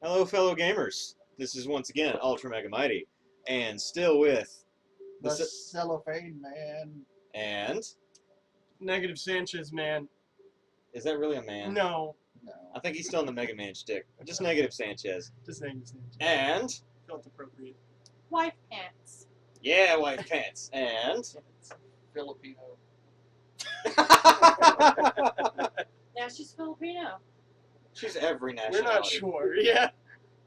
Hello, fellow gamers. This is once again ultramegamighty, and still with The Cellophane Man. and Negative Sanchez, man. is that really a man? No. No. I think he's still in the Mega Man shtick. Just Negative Sanchez. Just Negative Sanchez. And Felt appropriate. Wife pants. yeah, white pants. And Filipino. Now she's Filipino. she's every nationality. We're not sure. Yeah.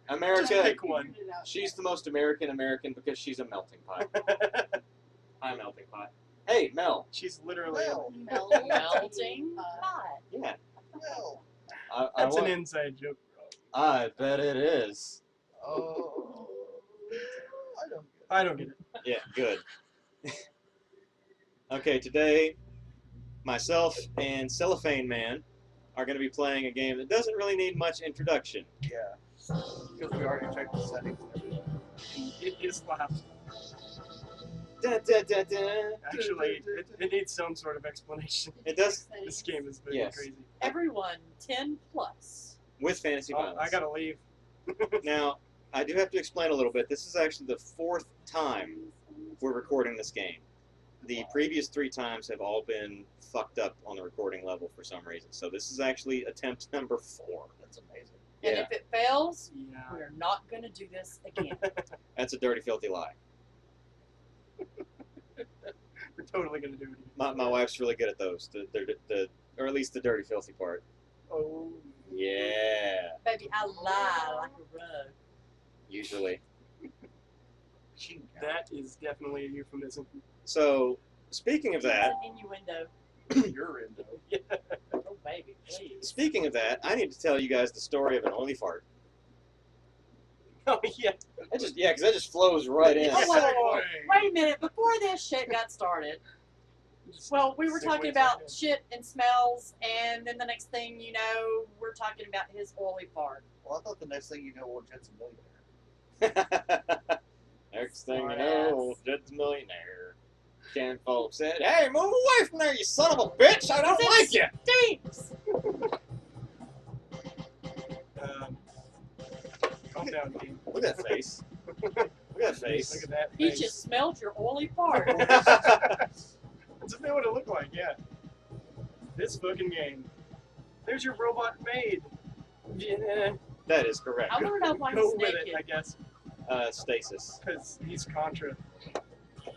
Just America. pick one. She's the most American because she's a melting pot. I'm melting pot. Hey, Mel. She's literally. Mel. Melting pot. Yeah. Mel. That's an inside joke, bro. I bet it is. Oh. I don't get it. I don't get it. Yeah, good. Okay, today, myself and Cellophane Man are going to be playing a game that doesn't really need much introduction. Yeah. Because we already checked the settings and everything. It is loud. Da, da, da, da. Actually, it needs some sort of explanation. It does, This game is very Yes. crazy. Everyone 10 plus. with fantasy Oh, violence. I gotta leave. Now, I do have to explain a little bit. This is actually the 4th time we're recording this game. The previous 3 times have all been fucked up on the recording level for some reason. So this is actually attempt number 4. That's amazing. And Yeah. if it fails, Yeah. we're not going to do this again. That's a dirty, filthy lie. We're totally gonna do it again. My wife's really good at those, or at least the dirty, filthy part. Oh. Yeah, Baby, I lie like a rug. usually. Machine gun. That is definitely a euphemism. So, speaking of that, It's an innuendo. You're into it. Yeah. Oh, baby, please. speaking of that, I need to tell you guys the story of an oily fart. Oh yeah. Because that just flows right in. Oh, wait, Segue. wait a minute. Before this shit got started, well, we were talking about shit and smells, and then the next thing you know, we're talking about his oily fart. Well, I thought the next thing you know, well, Jed's a millionaire. Next thing you Smart know, ass. Jed's a millionaire. Ken folks said, "Hey, move away from there, you son of a bitch! I don't like you." Stinks. Calm down, Dean. Look at that face. Look at that face. Look at that He face. just smelled your oily fart. That's exactly what it looked like, yeah. This fucking game. There's your robot maid. Yeah. That is correct. I want to know why Go he's with naked. it, I guess. Stasis. Because he's Contra.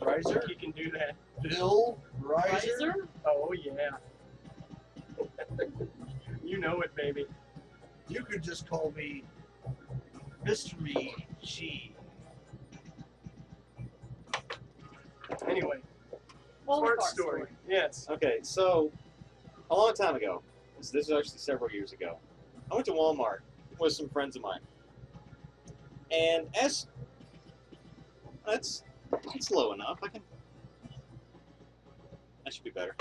Riser? He can do that. Bill Riser? Riser? Oh, yeah. You know it, baby. You could just call me Mystery G. Anyway, Oily fart fart story. Yes. Okay, so a long time ago, this was actually several years ago, I went to Walmart with some friends of mine, and that's low enough. That should be better.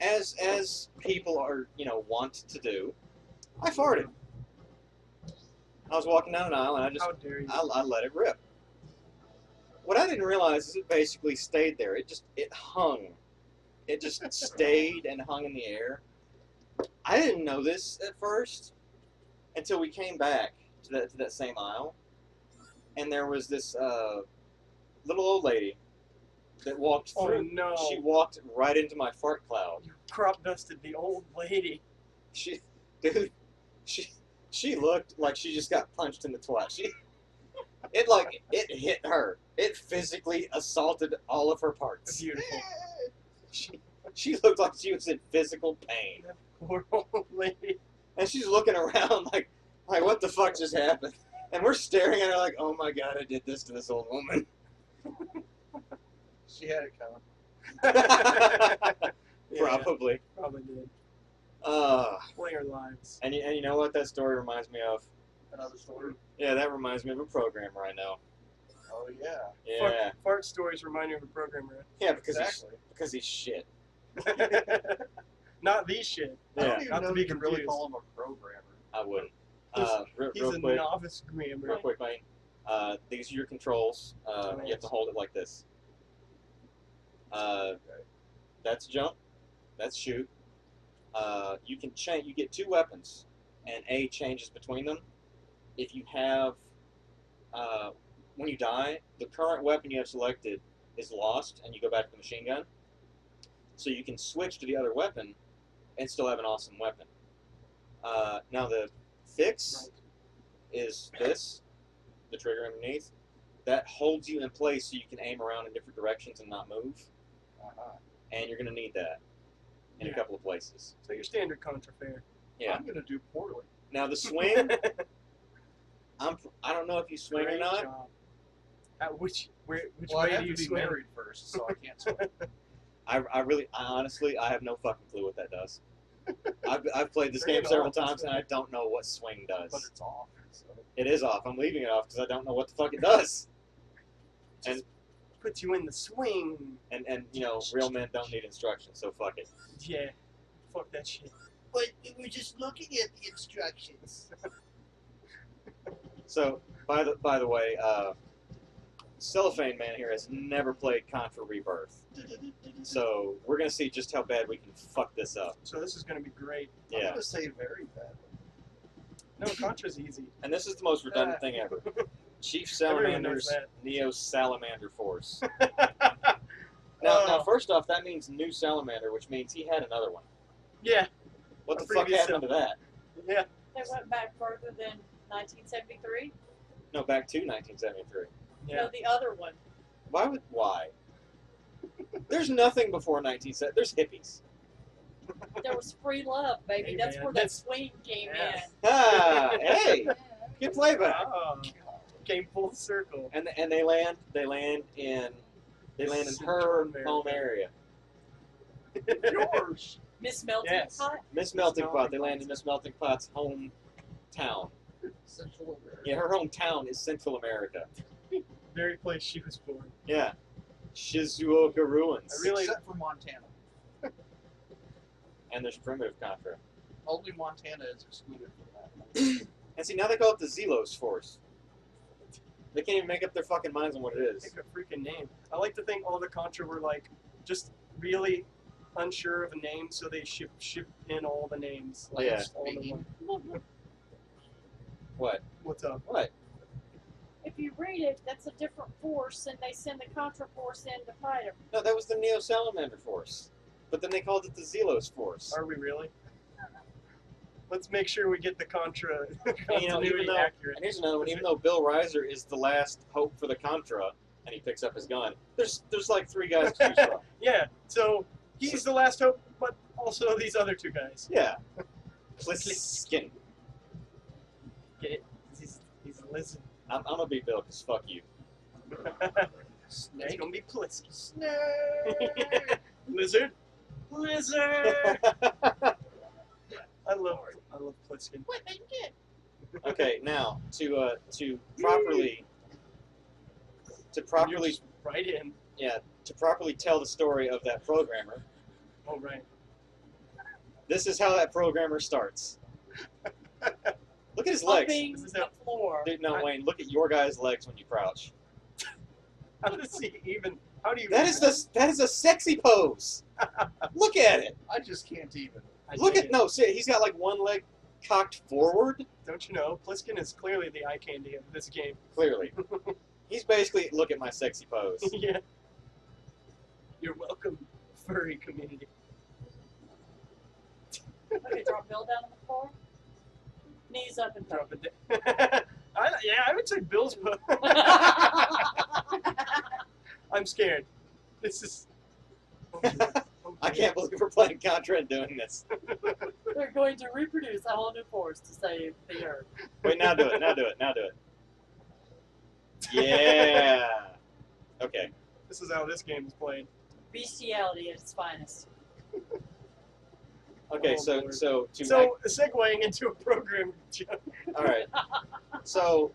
As people are want to do, I farted. I was walking down an aisle and How dare you? I let it rip. What I didn't realize is it basically stayed there. It hung. It just stayed and hung in the air. I didn't know this at first until we came back to that same aisle, and there was this little old lady that walked Oh, through. no. She walked right into my fart cloud. You crop dusted the old lady. She looked like she just got punched in the twat. It hit her. It physically assaulted all of her parts. Beautiful. She looked like she was in physical pain. Poor old lady. And she's looking around like what the fuck just happened? And we're staring at her like, oh my god, I did this to this old woman. She had it coming. Yeah, Probably. Probably did. And Player lives. you know what that story reminds me of? Another story. Yeah, that reminds me of a programmer I know. Oh, yeah. Yeah. Fart stories remind me of a programmer. Yeah, because Exactly. he's shit. Not these shit. I don't Yeah. even Not know to if be you can really confused. call him a programmer. I wouldn't. He's Real a quick. novice grammar. Real quick, mate. These are your controls. You have to hold it like this. That's jump. That's shoot. You can change. You get 2 weapons, and A changes between them. If you have, when you die, the current weapon you have selected is lost, and you go back to the machine gun. So you can switch to the other weapon and still have an awesome weapon. Now the fix is this, the trigger underneath. That holds you in place so you can aim around in different directions and not move. And you're going to need that in a couple of places. So your standard Contra fare. Yeah. I'm gonna do poorly. Now the swing, I don't know if you swing or Great not. job. Which Well, I way have do you to be swing? married first, so I can't swim. I honestly, I have no fucking clue what that does. I've played this Turn game it several off. times and I don't know what swing But does. it's off. So. It is off. I'm leaving it off because I don't know what the fuck it does. And Puts you in the swing. and you know, real men don't need instructions, so fuck it. Yeah. Fuck that shit. But we were just looking at the instructions. So by the way, Cellophane Man here has never played Contra Rebirth, so we're gonna see just how bad we can fuck this up. So this is gonna be great. I'm Yeah, gonna say very bad. No, Contra's easy. and this is the most redundant thing ever. Chief Everyone knows Salamander's that. Neo Salamander Force. Oh. Now, first off, that means new Salamander, which means he had another one. Yeah. What A the fuck previous happened to that? Yeah. They went back further than 1973. No, back to 1973. Yeah. No, the other one. Why? There's nothing before 1970. There's hippies. There was free love, baby. Hey, That's man, where that's- that swing came Yeah. in. Ah, hey, good playback. Oh, came full circle. And they land in her Central America. home area. Yours. Miss Melting Yes. Pot. Miss Melting Melting Pot. They land Pot. in Miss Melting Pot's hometown. Central America. Yeah, her hometown is Central America. Very place she was born. Yeah, Shizuoka ruins. I really- Except for Montana. And there's primitive Contra. Only Montana is excluded from that. And see, now they call it the Zelos Force. They can't even make up their fucking minds on what it is. Pick a freaking name. I like to think all the Contra were like just really unsure of a name, so they ship in all the names. Like, Yeah. just all in one. What? What's up? What? If you read it, that's a different force, and they send the Contra force in to fight them. No, that was the Neo Salamander Force. But then they called it the Zelos Force. Are we really? Let's make sure we get the Contra And, you know, continuity even though, accurate. and here's another one. Even though Bill Reiser is the last hope for the Contra, and he picks up his gun, there's like 3 guys to choose from. Yeah, so he's the last hope, but also these other 2 guys. Yeah. Pliskin. Get it? He's a lizard. I'm gonna be Bill, because fuck you. It's Snake. gonna be Pliskin. Snake. Lizard. Lizard. I love Pliskin. What they get? Okay, now to properly You're just right in. to properly tell the story of that programmer, Oh right. this is how that programmer starts. Look at his legs. Upping This is the floor. Dude, no, Wayne, look at your guy's legs when you crouch. How does he even? How do you? That is a sexy pose. Look at it. I just can't even. Look at see, he's got like one leg cocked forward. Don't you know? Pliskin is clearly the eye candy of this game. Clearly, he's basically look at my sexy pose. Yeah. You're welcome, furry community. Okay, drop Bill down on the floor. Knees up and Drop it down. I would say Bill's. I'm scared. This is. Oh, dear. Oh, I dear. can't believe we're playing Contra and doing this. They're going to reproduce a whole new force to save the Earth. Wait, now do it. Now do it. Now do it. Yeah. Okay. This is how this game is played. Bestiality at its finest. Okay. Oh, So Lord. so to So, segueing into a program. all right. So,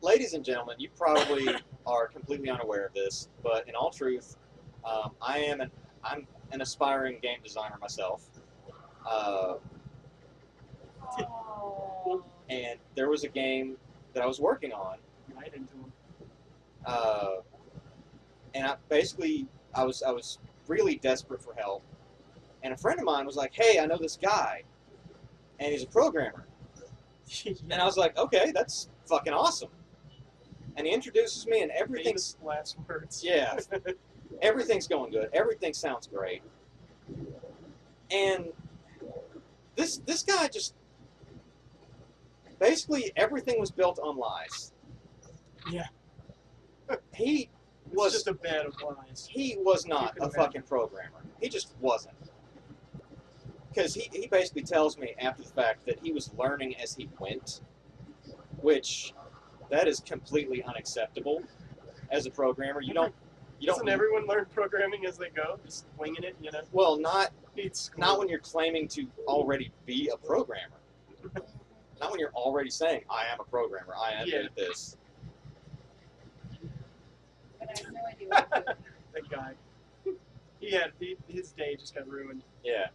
ladies and gentlemen, you probably are completely unaware of this, but in all truth, I'm an aspiring game designer myself, Oh. and there was a game that I was working on, Right into him. and I was really desperate for help, and a friend of mine was like, "Hey, I know this guy," and he's a programmer. And I was like, okay, that's fucking awesome. And he introduces me, and everything's last words. yeah, everything's going good. Everything sounds great. And this guy just basically everything was built on lies. Yeah. He It's was just a bed of lies. he was not You a can fucking programmer. He just wasn't. Because he basically tells me after the fact that he was learning as he went, which that is completely unacceptable as a programmer. You don't Doesn't everyone learn programming as they go? Just winging it, you know? well not It's school. not when you're claiming to already be a programmer. Not when you're already saying I am a programmer. I am good at this. But I have no idea what to do. That guy. His day just got ruined. Yeah.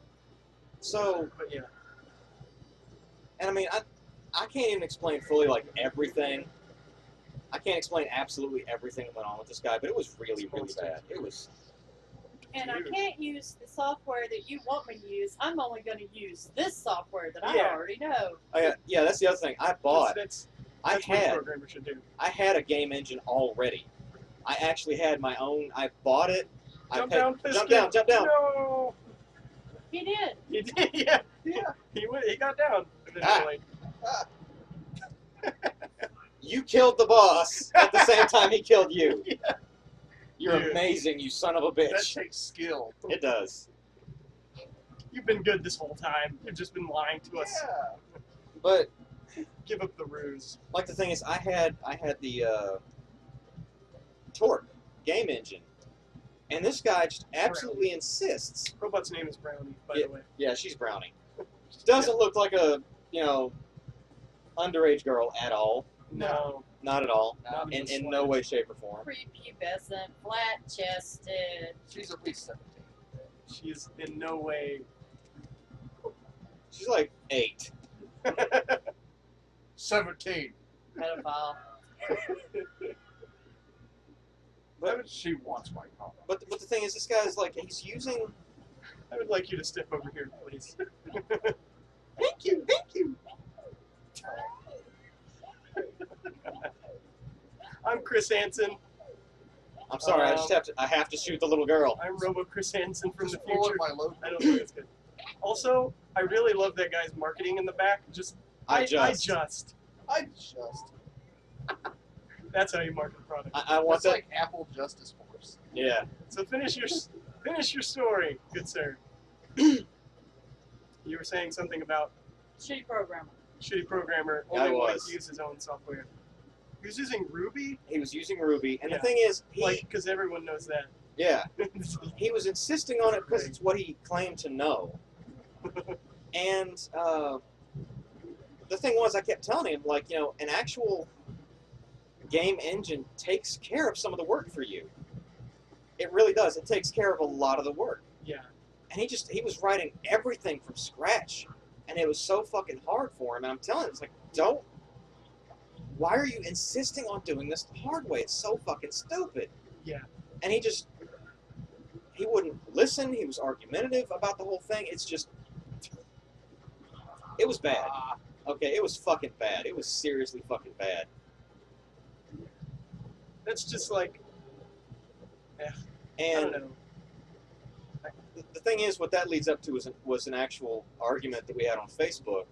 So, But yeah. and I mean, I can't even explain fully like everything. I can't explain absolutely everything that went on with this guy, but it was really, really bad. It was. And I can't use the software that you want me to use. I'm only going to use this software that Yeah. I already know. Oh, yeah, that's the other thing. I bought. That's I what a had. programmer should do. I had a game engine already. I actually had my own. I bought it. Jump I down, paid, jump down, jump down. No! He did. He did, yeah. He got down eventually. You killed the boss at the same time he killed you. Yeah. You're Dude. amazing, you son of a That bitch. takes skill. It does. You've been good this whole time. You've just been lying to us. Yeah. But Give up the ruse. like the thing is, I had the Torque game engine, and this guy just absolutely insists. Robot's name is Brownie, by the way. Yeah, she's Brownie. Doesn't look like a underage girl at all. No. Not at all. Not In even no way, shape, or form. Prepubescent, flat-chested. She's at least 17. She's in no way. She's like 8. 17. Pedophile. But she wants my comment. But the thing is, this guy's like, he's using. I would like you to step over here, please. Thank you, thank you. I'm Chris Hansen. I'm sorry, I have to shoot the little girl. I'm Robo Chris Hansen from the Just pulling future. my load. I don't know. It's good. Also, I really love that guy's marketing in the back. I That's how you market a product. I want That's that. like Apple Justice Force. Yeah. So finish your story, good sir. You were saying something about Shitty programmer. shitty programmer I only wanting was. to use his own software. He was using Ruby, He was using Ruby, and Yeah. the thing is, because everyone knows that. yeah, he was insisting on it because it's what he claimed to know. And the thing was, I kept telling him, like, an actual game engine takes care of some of the work for you. It really does. It takes care of a lot of the work. Yeah. And he was writing everything from scratch, and it was so fucking hard for him. And I'm telling him, it's like, why are you insisting on doing this the hard way? It's so fucking stupid. Yeah. And he wouldn't listen. He was argumentative about the whole thing. It was bad. Okay, it was fucking bad. It was seriously fucking bad. That's just like, I And don't know. the thing is, what that leads up to was an actual argument that we had on Facebook.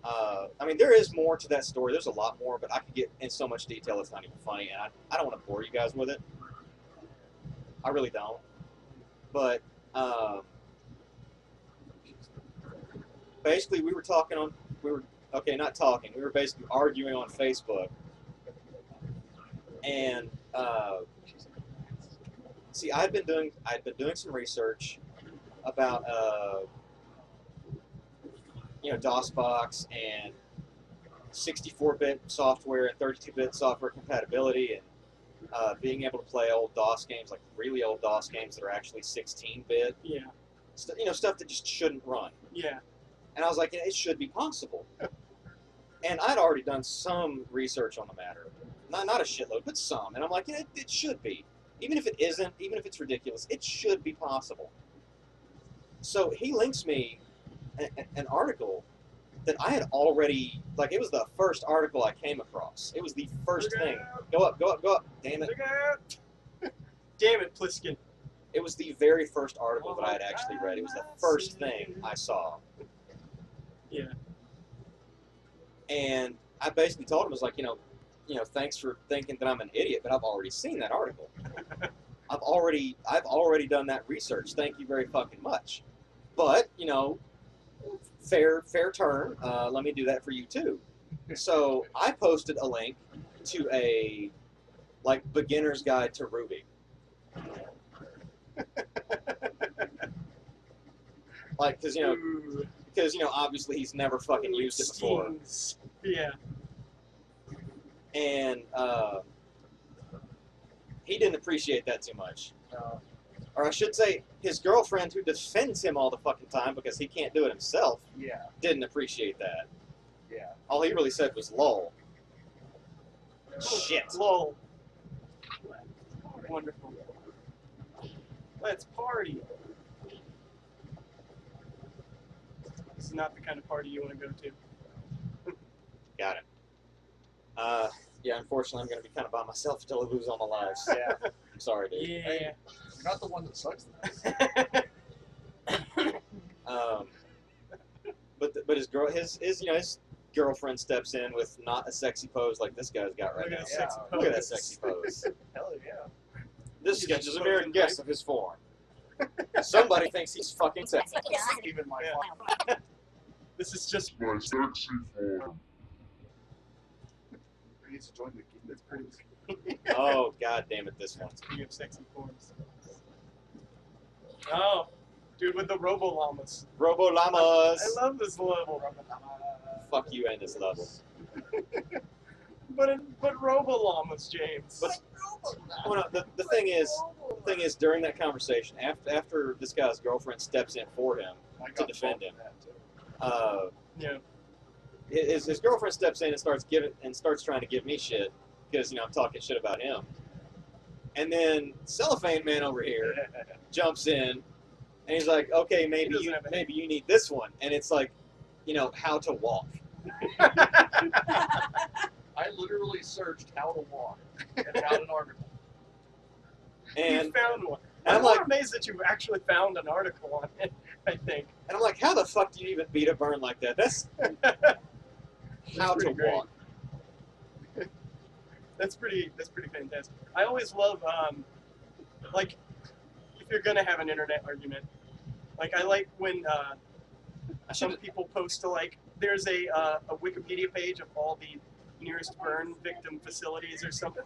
I mean, there is more to that story. There's a lot more, but I could get in so much detail it's not even funny, and I don't want to bore you guys with it. I really don't. But basically, we were basically arguing on Facebook, and see, I'd been doing some research about DOSBox and 64-bit software and 32-bit software compatibility, and being able to play old DOS games, like really old DOS games that are actually 16-bit. Yeah. Stuff that just shouldn't run. Yeah. And I was like, it should be possible. And I'd already done some research on the matter. Not a shitload, but some. And I'm like, it should be. Even if it isn't, even if it's ridiculous, it should be possible. So he links me an article that I had already, like, it was the first article I came across. It was the first Look thing. out. Go up, go up, go up. Damn it. Look out. Damn it, Pliskin. It was the very first article that I had actually read. It was the first thing I saw. Yeah. And I basically told him, I was like, you know, thanks for thinking that I'm an idiot, but I've already seen that article. I've already done that research. Thank you very fucking much. But, you know, fair turn. Let me do that for you too. So I posted a link to a like beginner's guide to Ruby. Like, because you know, obviously he's never fucking used it before. Stings. Yeah. And he didn't appreciate that too much. Or I should say, his girlfriend, who defends him all the fucking time because he can't do it himself, Yeah. didn't appreciate that. Yeah. All he really said was lol. Shit. Lol. Wonderful. Let's party. This is not the kind of party you want to go to. Got it. Yeah, unfortunately, I'm going to be kind of by myself until I lose all my lives. Yeah. I'm sorry, dude. Yeah. You're not the one that sucks. But his girlfriend steps in with not a sexy pose like this guy's got right Look now. at that sexy Look at that pose. sexy pose. Hell yeah. This sketch is a mere guess of his form. Somebody thinks he's fucking sexy. Even my Yeah. This is just My sexy form. He needs to join the game. That's pretty. Oh, god damn it, this one. Speaking of sexy forms. Oh, dude with the Robo Llamas. Robo Llamas! I love this level. Fuck you and this level. But Robo Llamas, James. But oh, no, the thing is, during that conversation, after this guy's girlfriend steps in for him I to got defend involved him, in that, too. Yeah. his girlfriend steps in and starts trying to give me shit because I'm talking shit about him. And then Cellophane Man over here jumps in and he's like, okay, maybe you need this one, and it's like, how to walk. I literally searched how to walk and found an article. And You found one. I'm I'm like- amazed that you actually found an article on it, I think. And I'm like, how the fuck do you even beat a burn like that? That's how to pretty great. walk. That's pretty fantastic. I always love, like, if you're gonna have an internet argument, like, I like when some people post to, like, there's a Wikipedia page of all the nearest burn victim facilities or something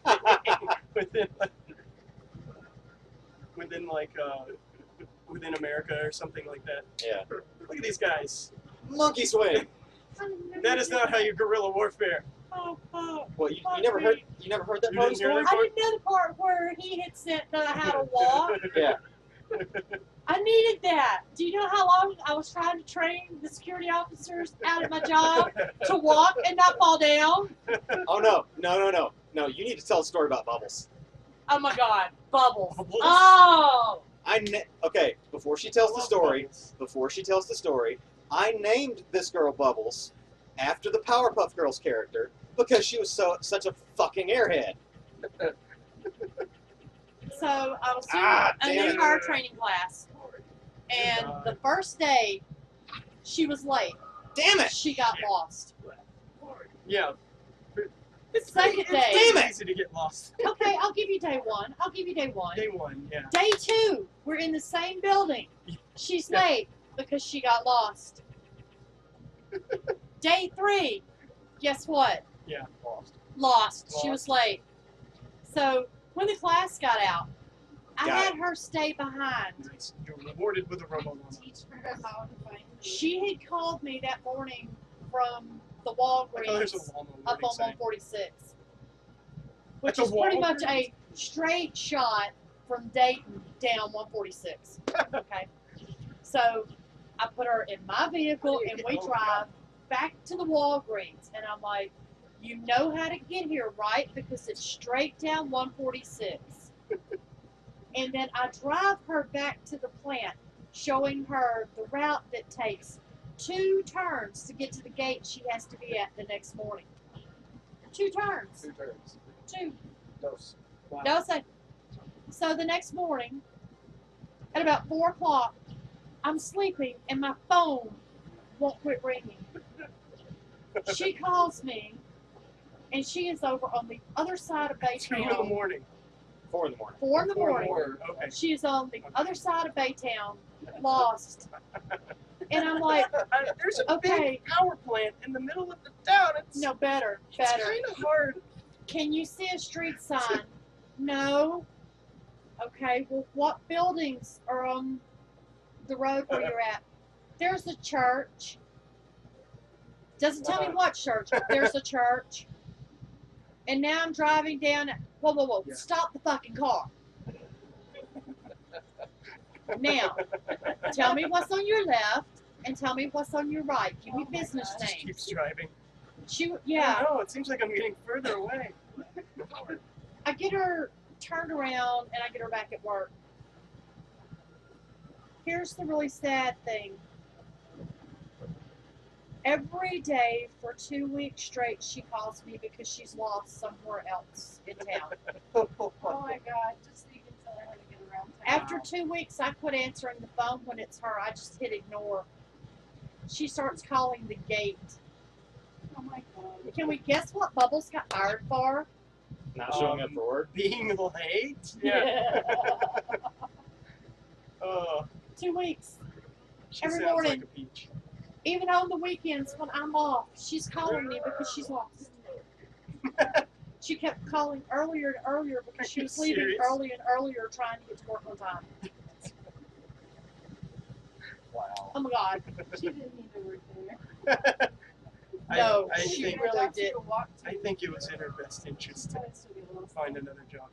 within America or something like that. Yeah. Look at these guys. Monkey swing. That is not how you guerrilla warfare. What you never heard? You never heard that You part of didn't the hear story? that? I didn't know the part where he had said how to walk. Yeah. I needed that. Do you know how long I was trying to train the security officers out at my job to walk and not fall down? Oh no. No, you need to tell a story about Bubbles. Oh my God, Bubbles. Bubbles? Oh, Okay, before she tells the story, I named this girl Bubbles after the Powerpuff Girls character because she was such a fucking airhead. so I was doing Ah, a damn new it. hire training class, and the first day she was late. Damn it! She got lost. Yeah. Second day. Damn it! Easy to get lost. Okay, I'll give you day one. Day one, yeah. Day two, we're in the same building. She's Yeah. late because she got lost. Day three, guess what? Yeah, Lost. She Lost. was late. So when the class got out, I Got had her stay behind. You're rewarded with a Robo Llama. She had called me that morning from the Oh, there's Walgreens a llama up warning on sign. 146, which That's a is pretty much a Walgreens? straight shot from Dayton down 146. Okay, so I put her in my vehicle and we Oh, drive back to the Walgreens, and I'm like, you know how to get here, right? Because it's straight down 146. And then I drive her back to the plant, showing her the route that takes 2 turns to get to the gate she has to be at the next morning. 2 turns. 2 turns. 2. Dose. Wow. Don't say. So the next morning, at about 4 o'clock, I'm sleeping and my phone won't quit ringing. She calls me, and she is over on the other side of 2 in the Baytown. morning. 4 in the morning. 4 in the 4 in the morning. morning. Okay. She is on the other side of Baytown, lost. And I'm like, There's a okay. big power plant in the middle of the town. It's, no, better. it's kind of hard. Can you see a street sign? No. Okay, well, what buildings are on the road where you're at? There's a church. Doesn't tell me what church, but there's a church. And now I'm driving down. Whoa, whoa, whoa. Yeah. Stop the fucking car. Now, tell me what's on your left and tell me what's on your right. Give me business Just names. keeps driving. Yeah. No, it seems like I'm getting further away. I get her turned around and I get her back at work. Here's the really sad thing. Every day for 2 weeks straight, she calls me because she's lost somewhere else in town. Oh my god, just so you can tell her how to get around town. After 2 weeks, I quit answering the phone when it's her. I just hit ignore. She starts calling the gate. Oh my god. Can we guess what Bubbles got fired for? Not showing up for work. Being late? Yeah. Oh, 2 weeks. she Every sounds morning. like a peach. Even on the weekends when I'm off, she's calling me because she's lost. She kept calling earlier and earlier because she Are you was leaving serious? early and earlier trying to get to work on time. Wow. Oh my god. She didn't need to work there. No, I she think really That's did. who to walk to. I think it was in her best interest to That is to be a little find another job.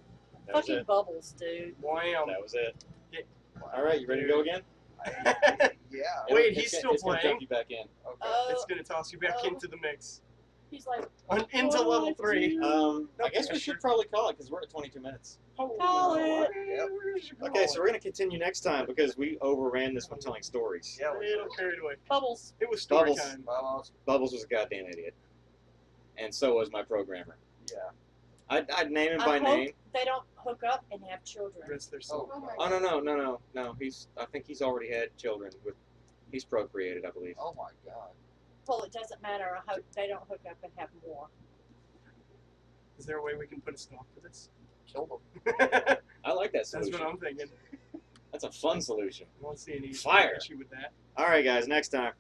That was Fucking it. Bubbles, dude. Wow. That was it. Yeah. All right, you ready to go again? Yeah. Wait, It's he's gonna- still it's gonna playing? jump you back in. Okay. It's gonna toss you back Oh. into the mix. He's like, Into What do level I 3. do? I guess we should probably call it because we're at 22 minutes. Call it. Okay, so we're gonna continue next time because we overran this one telling stories. Yeah. A little carried away. Bubbles. It was story Bubbles. time. Vamos. Bubbles was a goddamn idiot, and so was my programmer. Yeah. I'd name him I by hope name. they don't hook up and have children. Rest their soul. Oh my Oh no. I think he's already had children with. He's procreated, I believe. Oh my god. Well, it doesn't matter. I hope they don't hook up and have more. Is there a way we can put a stop to this? Killed him. I like that That's solution. what I'm thinking. That's a fun solution. I won't see any Fire. issue with that. All right, guys. Next time.